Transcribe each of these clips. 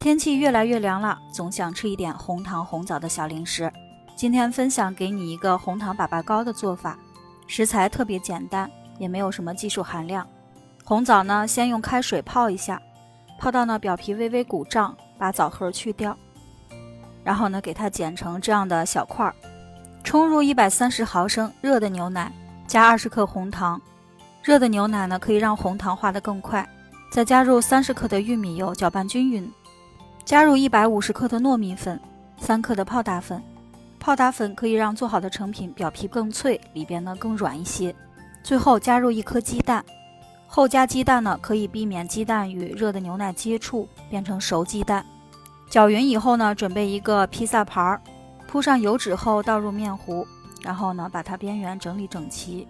天气越来越凉了，总想吃一点红糖红枣的小零食。今天分享给你一个红糖粑粑糕的做法，食材特别简单，也没有什么技术含量。红枣呢，先用开水泡一下，泡到呢表皮微微鼓胀，把枣核去掉，然后呢给它剪成这样的小块，冲入130毫升热的牛奶，加20克红糖。热的牛奶呢可以让红糖化得更快，再加入30克的玉米油，搅拌均匀。加入150克的糯米粉，3克的泡打粉。泡打粉可以让做好的成品表皮更脆，里边呢更软一些。最后加入1颗鸡蛋，后加鸡蛋呢可以避免鸡蛋与热的牛奶接触，变成熟鸡蛋。搅匀以后呢，准备一个披萨盘，铺上油纸后倒入面糊，然后呢把它边缘整理整齐。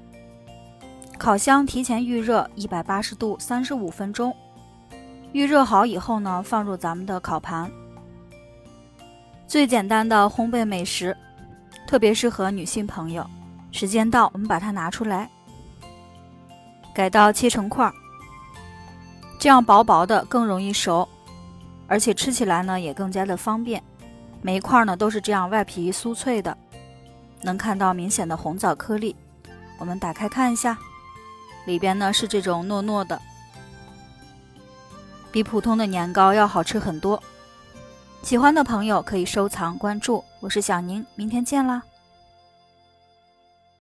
烤箱提前预热180度35分钟。预热好以后呢，放入咱们的烤盘。最简单的烘焙美食，特别适合女性朋友。时间到，我们把它拿出来，改刀切成块，这样薄薄的更容易熟，而且吃起来呢也更加的方便。每一块呢都是这样外皮酥脆的，能看到明显的红枣颗粒。我们打开看一下，里边呢是这种糯糯的，比普通的年糕要好吃很多。喜欢的朋友可以收藏关注，我是小宁，明天见啦。